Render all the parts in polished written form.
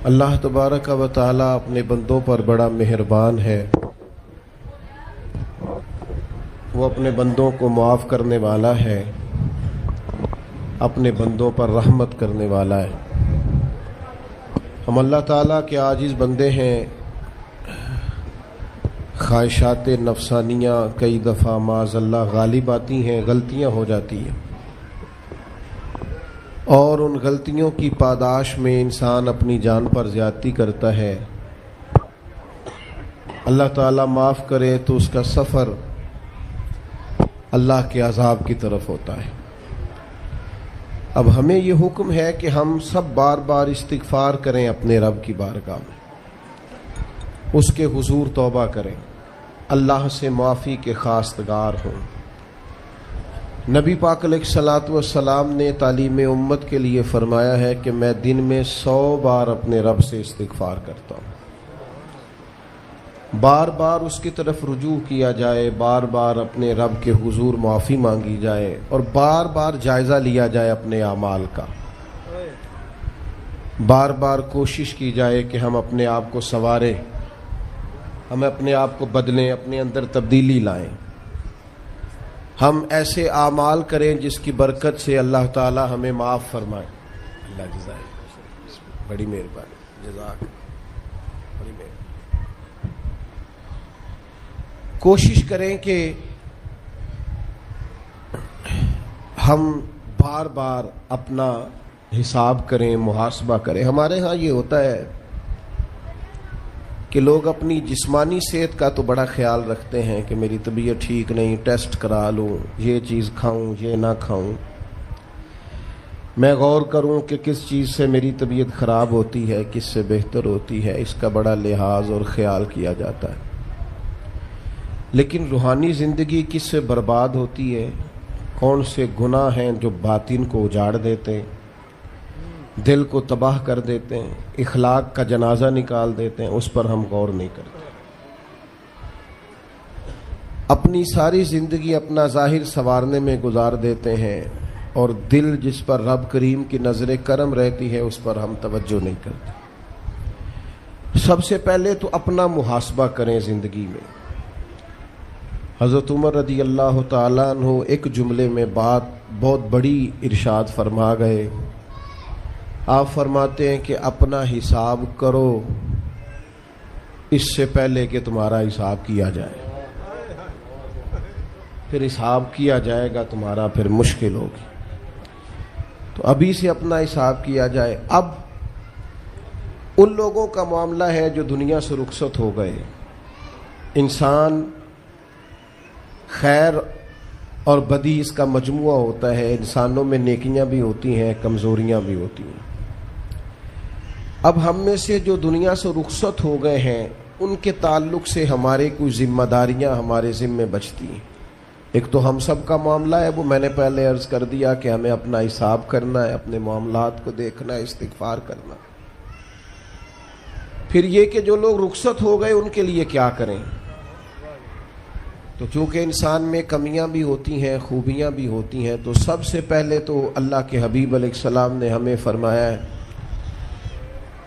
اللہ تبارک و تعالی اپنے بندوں پر بڑا مہربان ہے، وہ اپنے بندوں کو معاف کرنے والا ہے، اپنے بندوں پر رحمت کرنے والا ہے۔ ہم اللہ تعالیٰ کے عاجز بندے ہیں، خواہشات نفسانیہ کئی دفعہ معاذ اللہ غالب آتی ہیں، غلطیاں ہو جاتی ہیں، اور ان غلطیوں کی پاداش میں انسان اپنی جان پر زیادتی کرتا ہے۔ اللہ تعالیٰ معاف کرے تو اس کا سفر اللہ کے عذاب کی طرف ہوتا ہے۔ اب ہمیں یہ حکم ہے کہ ہم سب بار بار استغفار کریں، اپنے رب کی بارگاہ میں اس کے حضور توبہ کریں، اللہ سے معافی کے خواستگار ہوں۔ نبی پاک علیہ الصلوۃ والسلام نے تعلیم امت کے لیے فرمایا ہے کہ میں دن میں 100 بار اپنے رب سے استغفار کرتا ہوں، بار بار اس کی طرف رجوع کیا جائے، بار بار اپنے رب کے حضور معافی مانگی جائے، اور بار بار جائزہ لیا جائے اپنے اعمال کا، بار بار کوشش کی جائے کہ ہم اپنے آپ کو سنواریں، ہم اپنے آپ کو بدلیں، اپنے اندر تبدیلی لائیں، ہم ایسے اعمال کریں جس کی برکت سے اللہ تعالی ہمیں معاف فرمائے۔ اللہ جزائے بڑی مہربانی، جزاک بڑی مہربانی۔ کوشش کریں کہ ہم بار بار اپنا حساب کریں، محاسبہ کریں۔ ہمارے ہاں یہ ہوتا ہے کہ لوگ اپنی جسمانی صحت کا تو بڑا خیال رکھتے ہیں کہ میری طبیعت ٹھیک نہیں، ٹیسٹ کرا لوں، یہ چیز کھاؤں، یہ نہ کھاؤں، میں غور کروں کہ کس چیز سے میری طبیعت خراب ہوتی ہے، کس سے بہتر ہوتی ہے، اس کا بڑا لحاظ اور خیال کیا جاتا ہے۔ لیکن روحانی زندگی کس سے برباد ہوتی ہے، کون سے گناہ ہیں جو باطن کو اجاڑ دیتے ہیں، دل کو تباہ کر دیتے ہیں، اخلاق کا جنازہ نکال دیتے ہیں، اس پر ہم غور نہیں کرتے۔ اپنی ساری زندگی اپنا ظاہر سنوارنے میں گزار دیتے ہیں، اور دل جس پر رب کریم کی نظر کرم رہتی ہے اس پر ہم توجہ نہیں کرتے۔ سب سے پہلے تو اپنا محاسبہ کریں زندگی میں۔ حضرت عمر رضی اللہ تعالیٰ عنہ ایک جملے میں بات بہت بڑی ارشاد فرما گئے۔ آپ فرماتے ہیں کہ اپنا حساب کرو اس سے پہلے کہ تمہارا حساب کیا جائے، پھر حساب کیا جائے گا تمہارا پھر مشکل ہوگی، تو ابھی سے اپنا حساب کیا جائے۔ اب ان لوگوں کا معاملہ ہے جو دنیا سے رخصت ہو گئے۔ انسان خیر اور بدی اس کا مجموعہ ہوتا ہے، انسانوں میں نیکیاں بھی ہوتی ہیں، کمزوریاں بھی ہوتی ہیں۔ اب ہم میں سے جو دنیا سے رخصت ہو گئے ہیں ان کے تعلق سے ہمارے کوئی ذمہ داریاں ہمارے ذمے بچتی ہیں۔ ایک تو ہم سب کا معاملہ ہے، وہ میں نے پہلے عرض کر دیا کہ ہمیں اپنا حساب کرنا ہے، اپنے معاملات کو دیکھنا ہے، استغفار کرنا۔ پھر یہ کہ جو لوگ رخصت ہو گئے ان کے لیے کیا کریں۔ تو چونکہ انسان میں کمیاں بھی ہوتی ہیں، خوبیاں بھی ہوتی ہیں، تو سب سے پہلے تو اللہ کے حبیب علیہ السلام نے ہمیں فرمایا ہے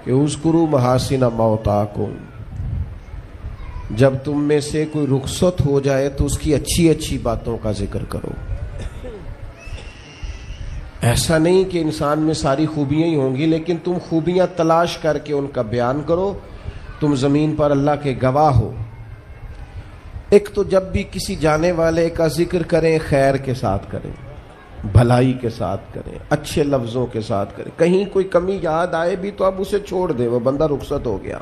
کہ اذکروا محاسن موتاکم، جب تم میں سے کوئی رخصت ہو جائے تو اس کی اچھی اچھی باتوں کا ذکر کرو۔ ایسا نہیں کہ انسان میں ساری خوبیاں ہی ہوں گی، لیکن تم خوبیاں تلاش کر کے ان کا بیان کرو، تم زمین پر اللہ کے گواہ ہو۔ ایک تو جب بھی کسی جانے والے کا ذکر کریں خیر کے ساتھ کریں، بھلائی کے ساتھ کریں، اچھے لفظوں کے ساتھ کریں۔ کہیں کوئی کمی یاد آئے بھی تو اب اسے چھوڑ دے، وہ بندہ رخصت ہو گیا،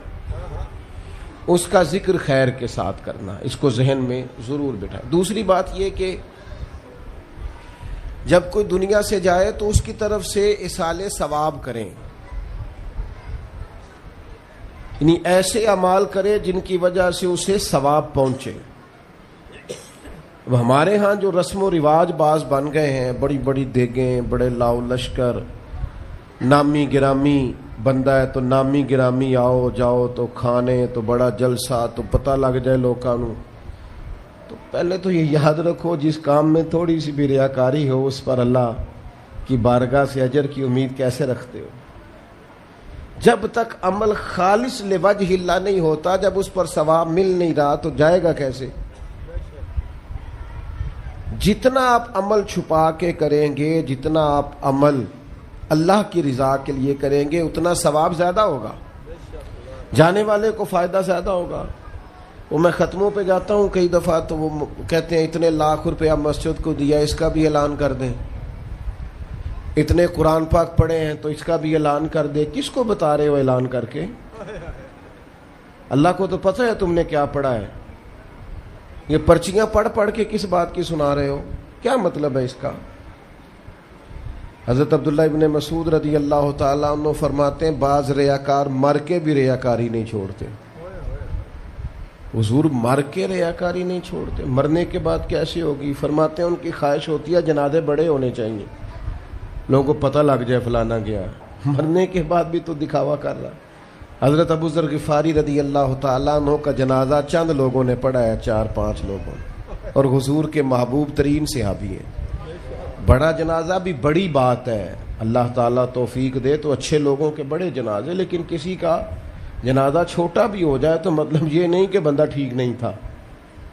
اس کا ذکر خیر کے ساتھ کرنا، اس کو ذہن میں ضرور بٹھائیں۔ دوسری بات یہ کہ جب کوئی دنیا سے جائے تو اس کی طرف سے ایصال ثواب کریں، یعنی ایسے اعمال کرے جن کی وجہ سے اسے ثواب پہنچے۔ اب ہمارے ہاں جو رسم و رواج بعض بن گئے ہیں، بڑی بڑی دیگیں، بڑے لاؤ لشکر، نامی گرامی بندہ ہے تو نامی گرامی آؤ جاؤ تو کھانے تو بڑا جلسہ تو پتہ لگ جائے لوکاں نوں۔ تو پہلے تو یہ یاد رکھو جس کام میں تھوڑی سی بھی ریاکاری ہو اس پر اللہ کی بارگاہ سے اجر کی امید کیسے رکھتے ہو؟ جب تک عمل خالص لوجہ اللہ نہیں ہوتا، جب اس پر ثواب مل نہیں رہا تو جائے گا کیسے؟ جتنا آپ عمل چھپا کے کریں گے، جتنا آپ عمل اللہ کی رضا کے لیے کریں گے، اتنا ثواب زیادہ ہوگا، جانے والے کو فائدہ زیادہ ہوگا۔ وہ میں ختموں پہ جاتا ہوں کئی دفعہ تو وہ کہتے ہیں اتنے لاکھ روپیہ مسجد کو دیا، اس کا بھی اعلان کر دیں، اتنے قرآن پاک پڑھے ہیں تو اس کا بھی اعلان کر دے۔ کس کو بتا رہے ہو اعلان کر کے؟ اللہ کو تو پتہ ہے تم نے کیا پڑھا ہے، یہ پرچیاں پڑھ پڑھ کے کس بات کی سنا رہے ہو؟ کیا مطلب ہے اس کا؟ حضرت عبداللہ ابن مسعود رضی اللہ تعالیٰ عنہ فرماتے ہیں بعض ریاکار مر کے بھی ریاکاری نہیں چھوڑتے۔ حضور مر کے ریاکاری نہیں چھوڑتے، مرنے کے بعد کیسے ہوگی؟ فرماتے ہیں ان کی خواہش ہوتی ہے جنازے بڑے ہونے چاہیے، لوگوں کو پتہ لگ جائے فلانا گیا، مرنے کے بعد بھی تو دکھاوا کر رہا۔ حضرت ابو ذر غفاری رضی اللہ تعالیٰ عنہ کا جنازہ چند لوگوں نے پڑھا ہے، 4-5 لوگوں نے، اور حضور کے محبوب ترین صحابی ہیں۔ بڑا جنازہ بھی بڑی بات ہے، اللہ تعالیٰ توفیق دے تو اچھے لوگوں کے بڑے جنازے، لیکن کسی کا جنازہ چھوٹا بھی ہو جائے تو مطلب یہ نہیں کہ بندہ ٹھیک نہیں تھا۔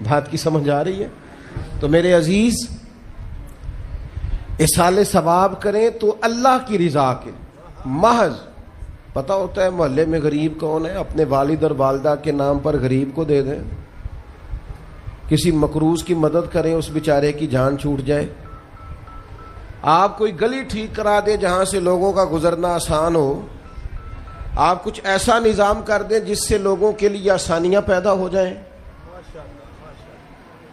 بات کی سمجھ آ رہی ہے؟ تو میرے عزیز، اصال ثواب کریں تو اللہ کی رضا کے محض پتہ ہوتا ہے محلے میں غریب کون ہے، اپنے والد اور والدہ کے نام پر غریب کو دے دیں، کسی مقروض کی مدد کریں، اس بیچارے کی جان چھوٹ جائے۔ آپ کوئی گلی ٹھیک کرا دیں جہاں سے لوگوں کا گزرنا آسان ہو، آپ کچھ ایسا نظام کر دیں جس سے لوگوں کے لیے آسانیاں پیدا ہو جائیں،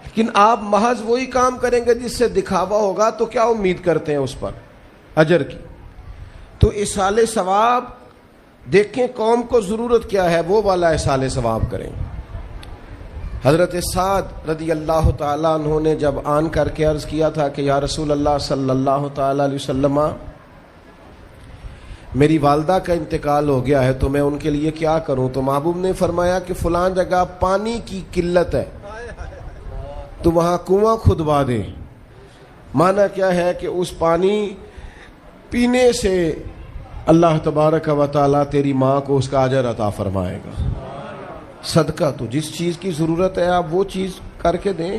لیکن آپ محض وہی کام کریں گے جس سے دکھاوا ہوگا تو کیا امید کرتے ہیں اس پر اجر کی؟ تو اصال ثواب دیکھیں قوم کو ضرورت کیا ہے، وہ والا اصال ثواب کریں۔ حضرت سعد رضی اللہ تعالیٰ عنہ نے جب آن کر کے عرض کیا تھا کہ یا رسول اللہ صلی اللہ تعالیٰ علیہ وسلم، میری والدہ کا انتقال ہو گیا ہے تو میں ان کے لیے کیا کروں؟ تو محبوب نے فرمایا کہ فلاں جگہ پانی کی قلت ہے تو وہاں کنواں کھدوا دے۔ معنی کیا ہے کہ اس پانی پینے سے اللہ تبارک و تعالیٰ تیری ماں کو اس کا اجر عطا فرمائے گا۔ صدقہ تو جس چیز کی ضرورت ہے آپ وہ چیز کر کے دیں،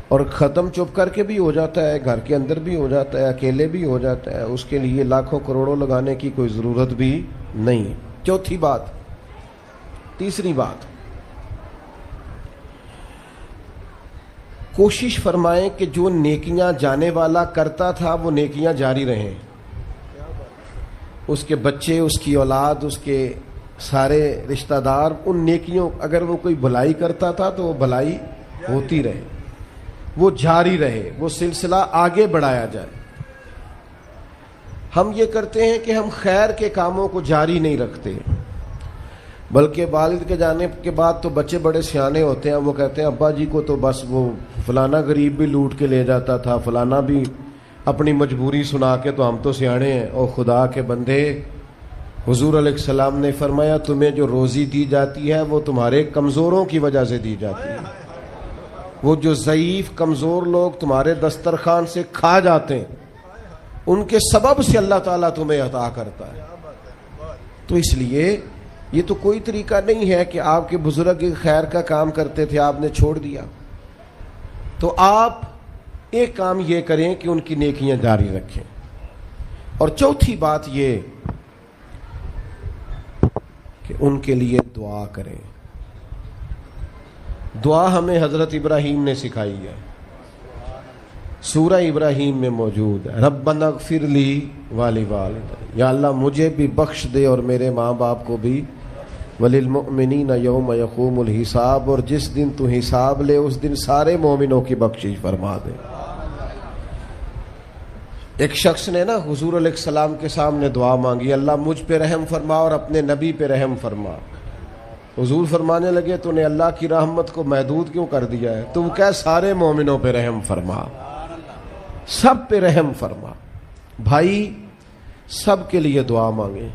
اور ختم چپ کر کے بھی ہو جاتا ہے، گھر کے اندر بھی ہو جاتا ہے، اکیلے بھی ہو جاتا ہے، اس کے لیے لاکھوں کروڑوں لگانے کی کوئی ضرورت بھی نہیں۔ چوتھی بات، تیسری بات، کوشش فرمائیں کہ جو نیکیاں جانے والا کرتا تھا وہ نیکیاں جاری رہیں، اس کے بچے، اس کی اولاد، اس کے سارے رشتہ دار ان نیکیوں، اگر وہ کوئی بھلائی کرتا تھا تو وہ بھلائی ہوتی رہے، وہ جاری رہے، وہ سلسلہ آگے بڑھایا جائے۔ ہم یہ کرتے ہیں کہ ہم خیر کے کاموں کو جاری نہیں رکھتے، بلکہ والد کے جانے کے بعد تو بچے بڑے سیانے ہوتے ہیں، وہ کہتے ہیں ابا جی کو تو بس وہ فلانا غریب بھی لوٹ کے لے جاتا تھا، فلانا بھی اپنی مجبوری سنا کے، تو ہم تو سیانے ہیں۔ او خدا کے بندے، حضور علیہ السلام نے فرمایا تمہیں جو روزی دی جاتی ہے وہ تمہارے کمزوروں کی وجہ سے دی جاتی ہے، وہ جو ضعیف کمزور لوگ تمہارے دسترخوان سے کھا جاتے ہیں ان کے سبب سے اللہ تعالیٰ تمہیں عطا کرتا ہے۔ تو اس لیے یہ تو کوئی طریقہ نہیں ہے کہ آپ کے بزرگ خیر کا کام کرتے تھے آپ نے چھوڑ دیا، تو آپ ایک کام یہ کریں کہ ان کی نیکیاں جاری رکھیں۔ اور چوتھی بات یہ کہ ان کے لیے دعا کریں۔ دعا ہمیں حضرت ابراہیم نے سکھائی ہے، سورہ ابراہیم میں موجود ہے، ربنا اغفر لی ولوالدی، یا اللہ مجھے بھی بخش دے اور میرے ماں باپ کو بھی، وللمؤمنین یوم یقوم الحساب، اور جس دن تو حساب لے اس دن سارے مومنوں کی بخشش فرما دے۔ ایک شخص نے نا حضور علیہ السلام کے سامنے دعا مانگی، اللہ مجھ پہ رحم فرما اور اپنے نبی پہ رحم فرما۔ حضور فرمانے لگے تو نے اللہ کی رحمت کو محدود کیوں کر دیا ہے؟ تم کہہ سارے مومنوں پہ رحم فرما، سب پہ رحم فرما۔ بھائی سب کے لیے دعا مانگیں۔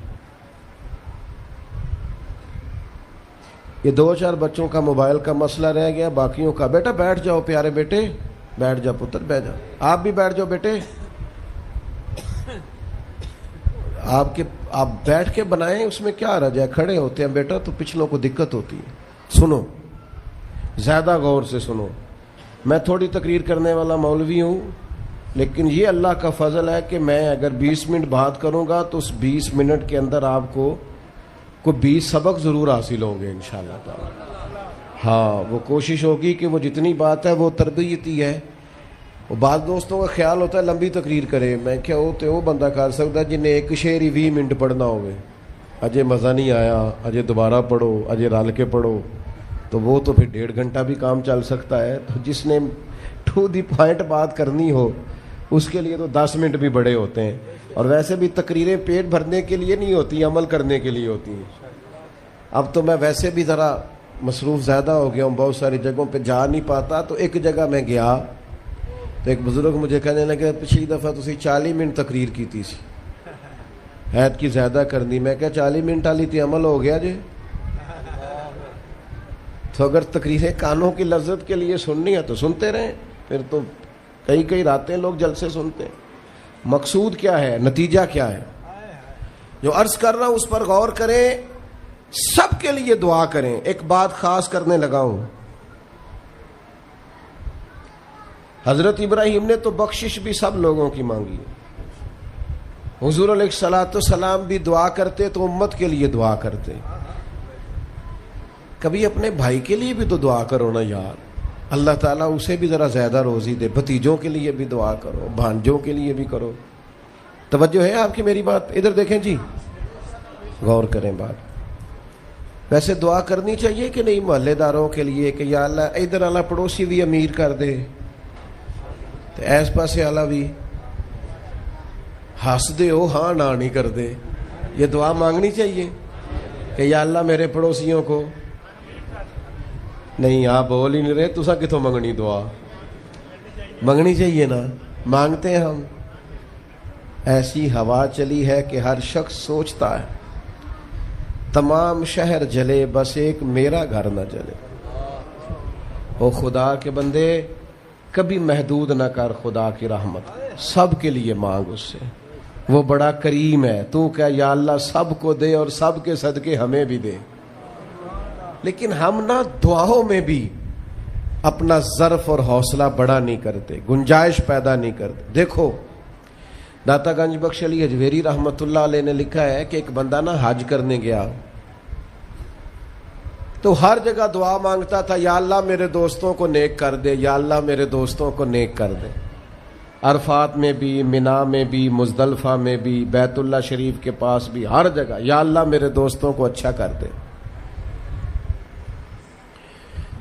یہ 2-4 بچوں کا موبائل کا مسئلہ رہ گیا، باقیوں کا بیٹا بیٹھ جاؤ، پیارے بیٹے بیٹھ جاؤ، پتر بیٹھ جاؤ، آپ بھی بیٹھ جاؤ بیٹے، آپ بیٹھ کے بنائیں، اس میں کیا رجا ہے؟ کھڑے ہوتے ہیں بیٹا تو پچھلوں کو دقت ہوتی ہے۔ سنو، زیادہ غور سے سنو، میں تھوڑی تقریر کرنے والا مولوی ہوں، لیکن یہ اللہ کا فضل ہے کہ میں اگر 20 منٹ بات کروں گا تو اس 20 منٹ کے اندر آپ کو کوئی 20 سبق ضرور حاصل ہوں گے انشاءاللہ تعالی۔ ہاں، وہ کوشش ہوگی کہ وہ جتنی بات ہے وہ تربیتی ہے۔ وہ بعض دوستوں کا خیال ہوتا ہے لمبی تقریر کرے، میں کیا ہوتے وہ بندہ کر سکتا جنہیں ایک شعر ہی 20 منٹ پڑھنا ہوگے، اجے مزہ نہیں آیا، اجے دوبارہ پڑھو، اجے رل کے پڑھو، تو وہ تو پھر 1.5 گھنٹہ بھی کام چل سکتا ہے۔ تو جس نے ٹو دی پوائنٹ بات کرنی ہو اس کے لیے تو 10 منٹ بھی بڑے ہوتے ہیں، اور ویسے بھی تقریریں پیٹ بھرنے کے لیے نہیں ہوتی، عمل کرنے کے لیے ہوتی ہیں۔ اب تو میں ویسے بھی ذرا مصروف زیادہ ہو گیا ہوں، بہت ساری جگہوں پہ جا نہیں پاتا، تو ایک جگہ میں گیا تو ایک بزرگ مجھے کہنے لگے پچھلی دفعہ تسی 40 منٹ تقریر کی تھی، حید کی زیادہ کرنی۔ میں کہا 40 منٹ والی تھی عمل ہو گیا جی؟ تو اگر تقریریں کانوں کی لذت کے لیے سننی ہے تو سنتے رہیں، پھر تو کئی راتیں لوگ جلسے سنتے ہیں۔ مقصود کیا ہے، نتیجہ کیا ہے؟ جو عرض کر رہا ہوں اس پر غور کریں، سب کے لیے دعا کریں۔ ایک بات خاص کرنے لگا ہوں، حضرت ابراہیم نے تو بخشش بھی سب لوگوں کی مانگی، حضور علیہ الصلوۃ والسلام بھی دعا کرتے تو امت کے لیے دعا کرتے۔ کبھی اپنے بھائی کے لیے بھی تو دعا کرو نا یار، اللہ تعالیٰ اسے بھی ذرا زیادہ روزی دے۔ بھتیجوں کے لیے بھی دعا کرو، بھانجوں کے لیے بھی کرو۔ توجہ ہے آپ کی میری بات؟ ادھر دیکھیں جی، غور کریں بات۔ ویسے دعا کرنی چاہیے کہ نہیں محلے داروں کے لیے کہ یا اللہ ادھر والا پڑوسی بھی امیر کر دے، تو ایس پاسے والا بھی ہنس دے ہو ہاں نہ نہیں کر دے۔ یہ دعا مانگنی چاہیے کہ یا اللہ میرے پڑوسیوں کو، نہیں آپ بول ہی نہیں رہے، تسا کتوں منگنی دعا؟ منگنی چاہیے نا، مانگتے ہیں ہم۔ ایسی ہوا چلی ہے کہ ہر شخص سوچتا ہے تمام شہر جلے بس ایک میرا گھر نہ جلے۔ او خدا کے بندے، کبھی محدود نہ کر خدا کی رحمت، سب کے لیے مانگ اس سے، وہ بڑا کریم ہے۔ تو کہہ یا اللہ سب کو دے اور سب کے صدقے ہمیں بھی دے۔ لیکن ہم نہ دعاؤں میں بھی اپنا ظرف اور حوصلہ بڑا نہیں کرتے، گنجائش پیدا نہیں کرتے۔ دیکھو داتا گنج بخش علی حجویری رحمت اللہ علیہ نے لکھا ہے کہ ایک بندہ نا حج کرنے گیا تو ہر جگہ دعا مانگتا تھا، یا اللہ میرے دوستوں کو نیک کر دے، یا اللہ میرے دوستوں کو نیک کر دے۔ عرفات میں بھی، منا میں بھی، مزدلفہ میں بھی، بیت اللہ شریف کے پاس بھی، ہر جگہ یا اللہ میرے دوستوں کو اچھا کر دے۔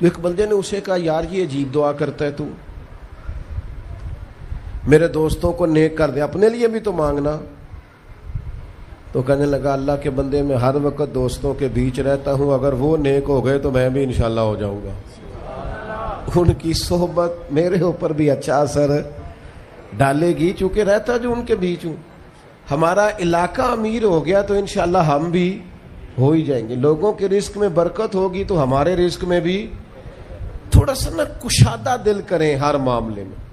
ایک بندے نے اسے کہا یار یہ عجیب دعا کرتا ہے تو، میرے دوستوں کو نیک کر دے، اپنے لیے بھی تو مانگنا۔ تو کہنے لگا اللہ کے بندے میں ہر وقت دوستوں کے بیچ رہتا ہوں، اگر وہ نیک ہو گئے تو میں بھی انشاءاللہ ہو جاؤں گا۔ ان کی صحبت میرے اوپر بھی اچھا اثر ڈالے گی، چونکہ رہتا جو ان کے بیچ ہوں۔ ہمارا علاقہ امیر ہو گیا تو انشاءاللہ ہم بھی ہو ہی جائیں گے۔ لوگوں کے رزق میں برکت ہوگی تو ہمارے رزق میں بھی تھوڑا سا نا کشادہ دل کریں ہر معاملے میں۔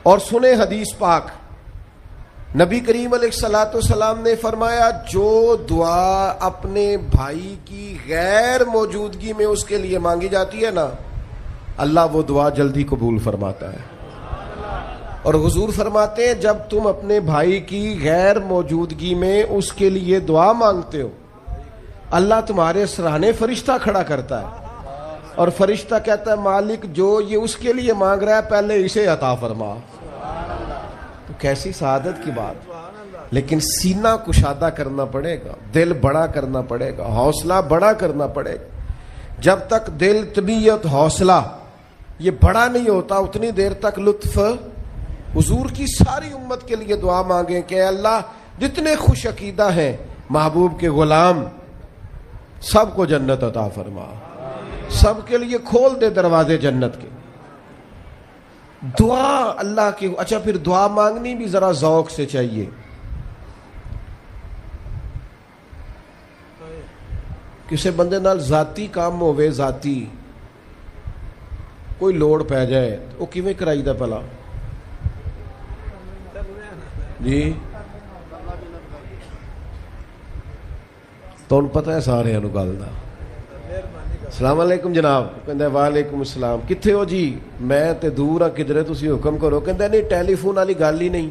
اور سنیں حدیث پاک، نبی کریم علیہ الصلوۃ والسلام نے فرمایا جو دعا اپنے بھائی کی غیر موجودگی میں اس کے لیے مانگی جاتی ہے نا، اللہ وہ دعا جلدی قبول فرماتا ہے۔ اور حضور فرماتے ہیں جب تم اپنے بھائی کی غیر موجودگی میں اس کے لیے دعا مانگتے ہو، اللہ تمہارے سرانے فرشتہ کھڑا کرتا ہے، اور فرشتہ کہتا ہے مالک جو یہ اس کے لیے مانگ رہا ہے پہلے اسے عطا فرما۔ تو کیسی سعادت کی بات۔ لیکن سینہ کشادہ کرنا پڑے گا، دل بڑا کرنا پڑے گا، حوصلہ بڑا کرنا پڑے گا۔ جب تک دل، طبیعت، حوصلہ یہ بڑا نہیں ہوتا اتنی دیر تک لطف۔ حضور کی ساری امت کے لیے دعا مانگیں کہ اے اللہ جتنے خوش عقیدہ ہیں محبوب کے غلام سب کو جنت عطا فرما، سب کے لیے کھول دے دروازے جنت کے۔ دعا اللہ کی۔ اچھا پھر دعا مانگنی بھی ذرا ذوق سے چاہیے۔ کسی بندے نال ذاتی کام ہوئے، ذاتی کوئی لوڑ پہ جائے وہ کیویں کرائی دا بھلا؟ جی ਤੁਹਾਨੂੰ ਪਤਾ ਹੈ ਸਾਰਿਆਂ ਨੂੰ ਗੱਲ ਦਾ। ਸਲਾਮ ਅਲੈਕੁਮ ਜਨਾਬ। ਕਹਿੰਦਾ ਵਾਲੇਕੁਮ ਅਸਲਾਮ। ਕਿੱਥੇ ਹੋ ਜੀ? ਮੈਂ ਤੇ ਦੂਰ ਆ ਕਿਧਰੇ, ਤੁਸੀਂ ਹੁਕਮ ਕਰੋ। ਕਹਿੰਦਾ ਨਹੀਂ ਟੈਲੀਫੋਨ ਵਾਲੀ ਗੱਲ ਹੀ ਨਹੀਂ,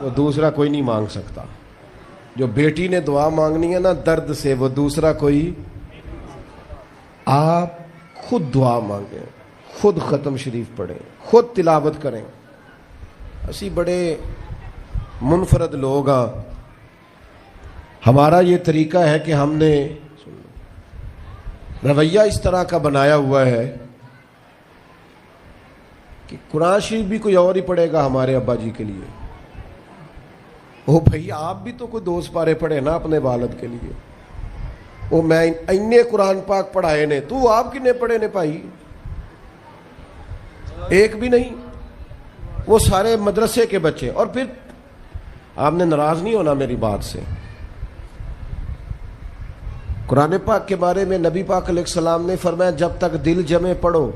وہ دوسرا کوئی نہیں مانگ سکتا. جو بیٹی نے دعا مانگنی ہے نا درد سے، وہ دوسرا کوئی. آپ خود دعا مانگیں، خود ختم شریف پڑھیں، خود تلاوت کریں. اسی بڑے منفرد لوگ ہاں. ہمارا یہ طریقہ ہے کہ ہم نے رویہ اس طرح کا بنایا ہوا ہے کہ قرآن شریف بھی کوئی اور ہی پڑھے گا ہمارے ابا جی کے لیے. او بھائی آپ بھی تو کوئی 2 پارے پڑھے نا اپنے والد کے لیے. او میں اینے قرآن پاک پڑھائے نے، تو آپ کنے پڑھے نے بھائی؟ ایک بھی نہیں. وہ سارے مدرسے کے بچے. اور پھر آپ نے ناراض نہیں ہونا میری بات سے. قرآن پاک کے بارے میں نبی پاک علیہ السلام نے فرمایا جب تک دل جمے پڑھو،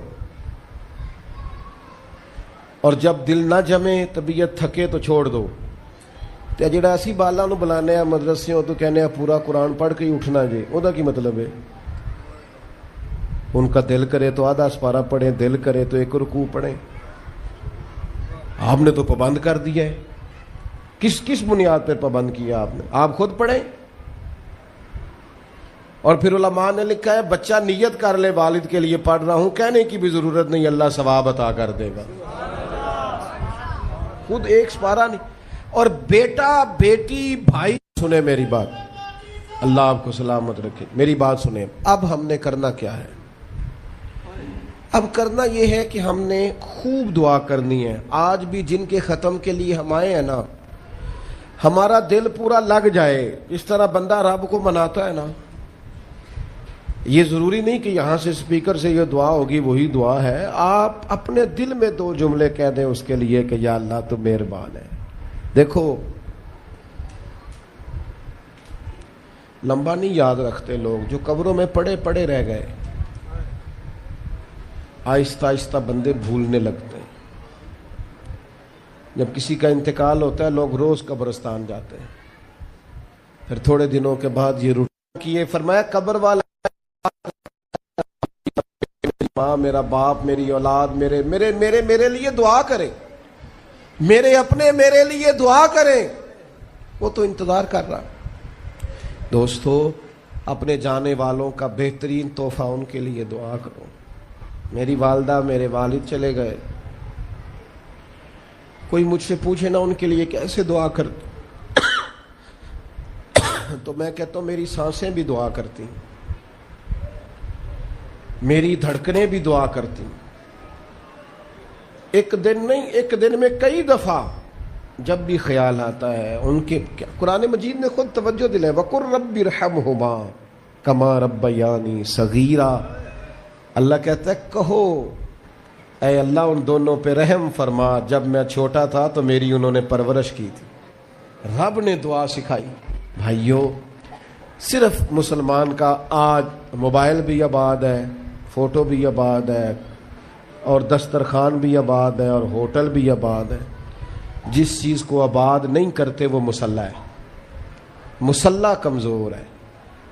اور جب دل نہ جمے طبیعت تھکے تو چھوڑ دو. تے جڑا اسی بالا نو بلانے ہیں مدرسیوں تو کہنے ہیں پورا قرآن پڑھ کے ہی اٹھنا جی، او دا کی مطلب ہے؟ ان کا دل کرے تو آدھا سپارہ پڑھیں، دل کرے تو 1 رکوع پڑھیں. آپ نے تو پابند کر دیا ہے. کس بنیاد پر پابند کیا آپ نے؟ آپ خود پڑھیں. اور پھر علماء نے لکھا ہے بچہ نیت کر لے والد کے لیے پڑھ رہا ہوں، کہنے کی بھی ضرورت نہیں، اللہ ثواب عطا کر دے گا. خود 1 سپارہ نہیں. اور بیٹا بیٹی بھائی سنیں میری بات، اللہ آپ کو سلامت رکھے، میری بات سنیں. اب ہم نے کرنا کیا ہے؟ اب کرنا یہ ہے کہ ہم نے خوب دعا کرنی ہے. آج بھی جن کے ختم کے لیے ہم آئے ہیں نا، ہمارا دل پورا لگ جائے. اس طرح بندہ رب کو مناتا ہے نا، یہ ضروری نہیں کہ یہاں سے اسپیکر سے یہ دعا ہوگی وہی دعا ہے. آپ اپنے دل میں 2 جملے کہہ دیں اس کے لیے کہ یا اللہ تو مہربان ہے. دیکھو لمبا نہیں یاد رکھتے لوگ، جو قبروں میں پڑے رہ گئے. آہستہ آہستہ بندے بھولنے لگتے ہیں. جب کسی کا انتقال ہوتا ہے لوگ روز قبرستان جاتے ہیں. پھر تھوڑے دنوں کے بعد یہ روٹین کیے. فرمایا قبر والا ماں، میرا باپ، میری اولاد میرے میرے میرے میرے لیے دعا کرے، میرے اپنے میرے لیے دعا کریں. وہ تو انتظار کر رہا. دوستو اپنے جانے والوں کا بہترین تحفہ ان کے لیے دعا کرو. میری والدہ میرے والد چلے گئے، کوئی مجھ سے پوچھے نا ان کے لیے کیسے دعا کرتے تو میں کہتا ہوں میری سانسیں بھی دعا کرتی، میری دھڑکنیں بھی دعا کرتی. ایک دن نہیں، ایک دن میں کئی دفعہ جب بھی خیال آتا ہے ان کے. قرآن مجید نے خود توجہ دلائی وَقُلْ رَبِّ ارْحَمْهُمَا كَمَا رَبَّيَانِي صَغِيرًا. اللہ کہتا ہے کہو اے اللہ ان دونوں پہ رحم فرما، جب میں چھوٹا تھا تو میری انہوں نے پرورش کی تھی. رب نے دعا سکھائی. بھائیو صرف مسلمان کا آج موبائل بھی آباد ہے، فوٹو بھی آباد ہے، اور دسترخوان بھی آباد ہے، اور ہوٹل بھی آباد ہے. جس چیز کو آباد نہیں کرتے وہ مسلح ہے. مسلح کمزور ہے،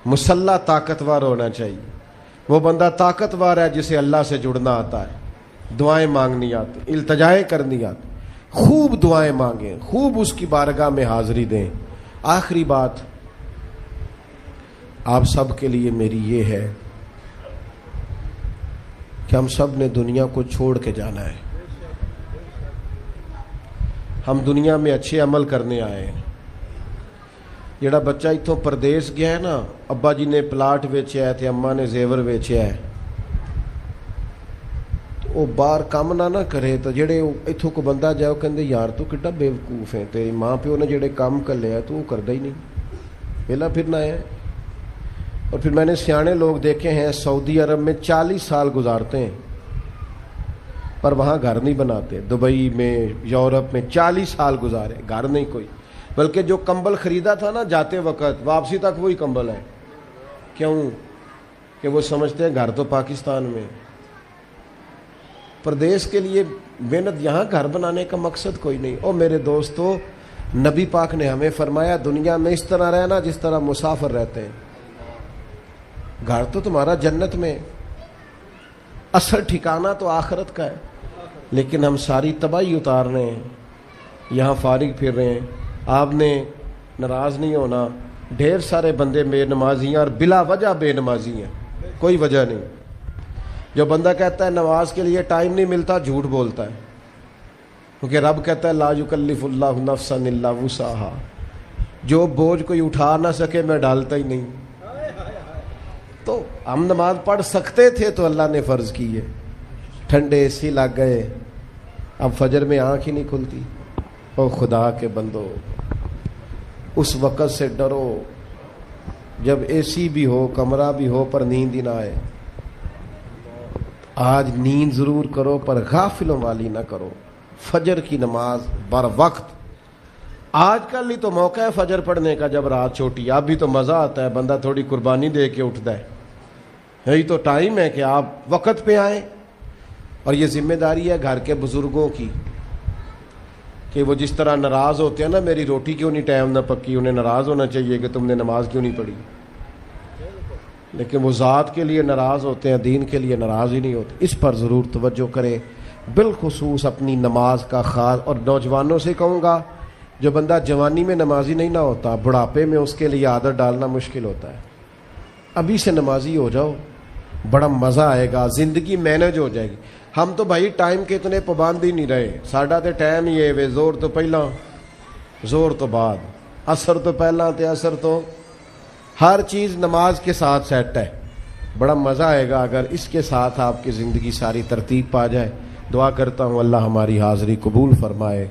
مسلح طاقتور ہونا چاہیے. وہ بندہ طاقتور ہے جسے اللہ سے جڑنا آتا ہے، دعائیں مانگنی آتی، التجائیں کرنی آتی. خوب دعائیں مانگیں، خوب اس کی بارگاہ میں حاضری دیں. آخری بات آپ سب کے لیے میری یہ ہے کہ ہم سب نے دنیا کو چھوڑ کے جانا ہے. ہم دنیا میں اچھے عمل کرنے آئے ہیں. جڑا بچہ اتوں پردیس گیا ہے نا، ابا جی نے پلاٹ ویچیا ہے تے اماں نے زیور ویچیا ہے، وہ باہر کام نہ کرے تو جڑے اتوں کو بندہ جائے وہ کہندے یار تو کڈا بیوقوف ہے، تیری ماں پیو نے جڑے کام کر لیا تو وہ کردا ہی نہیں، پہلا پھرنا ہے. اور پھر میں نے سیانے لوگ دیکھے ہیں سعودی عرب میں 40 سال گزارتے ہیں پر وہاں گھر نہیں بناتے. دبئی میں، یورپ میں 40 سال گزارے، گھر نہیں کوئی. بلکہ جو کمبل خریدا تھا نا جاتے وقت واپسی تک وہی کمبل ہے. کیوں؟ کہ وہ سمجھتے ہیں گھر تو پاکستان میں. پردیس کے لیے محنت، یہاں گھر بنانے کا مقصد کوئی نہیں. اور میرے دوستو نبی پاک نے ہمیں فرمایا دنیا میں اس طرح رہنا جس طرح مسافر رہتے ہیں. گھر تو تمہارا جنت میں، اصل ٹھکانہ تو آخرت کا ہے. لیکن ہم ساری تباہی اتار رہے ہیں، یہاں فارغ پھر رہے ہیں. آپ نے ناراض نہیں ہونا. ڈھیر سارے بندے بے نمازی ہیں اور بلا وجہ بے نمازی ہیں, کوئی وجہ نہیں. جو بندہ کہتا ہے نماز کے لیے ٹائم نہیں ملتا, جھوٹ بولتا ہے, کیونکہ رب کہتا ہے لا یکلف اللہ نفسا الا وسعها, جو بوجھ کوئی اٹھا نہ سکے میں ڈالتا ہی نہیں. تو ہم نماز پڑھ سکتے تھے تو اللہ نے فرض کی ہے. ٹھنڈے اے سی لگ گئے, اب فجر میں آنکھ ہی نہیں کھلتی. او خدا کے بندو, اس وقت سے ڈرو جب اے سی بھی ہو, کمرہ بھی ہو, پر نیند ہی نہ آئے. آج نیند ضرور کرو پر غافلوں والی نہ کرو. فجر کی نماز بر وقت. آج کل ہی تو موقع ہے فجر پڑھنے کا جب رات چھوٹی. اب بھی تو مزہ آتا ہے, بندہ تھوڑی قربانی دے کے اٹھتا ہے. یہی تو ٹائم ہے کہ آپ وقت پہ آئیں. اور یہ ذمہ داری ہے گھر کے بزرگوں کی کہ وہ جس طرح ناراض ہوتے ہیں نا, میری روٹی کیوں نہیں ٹائم نہ پکی, انہیں ناراض ہونا چاہیے کہ تم نے نماز کیوں نہیں پڑھی. لیکن وہ ذات کے لیے ناراض ہوتے ہیں, دین کے لیے ناراض ہی نہیں ہوتے. اس پر ضرور توجہ کریں, بالخصوص اپنی نماز کا خاص. اور نوجوانوں سے کہوں گا, جو بندہ جوانی میں نمازی نہیں نہ ہوتا, بڑھاپے میں اس کے لیے عادت ڈالنا مشکل ہوتا ہے. ابھی سے نمازی ہو جاؤ, بڑا مزہ آئے گا, زندگی مینج ہو جائے گی. ہم تو بھائی ٹائم کے اتنے پابند ہی نہیں رہے. ساڈا تے ٹائم ہی ہے وے, زور تو پہلا زور تو بعد, اثر تو پہلا تے اثر تو, ہر چیز نماز کے ساتھ سیٹ ہے. بڑا مزہ آئے گا اگر اس کے ساتھ آپ کی زندگی ساری ترتیب پا جائے. دعا کرتا ہوں اللہ ہماری حاضری قبول فرمائے.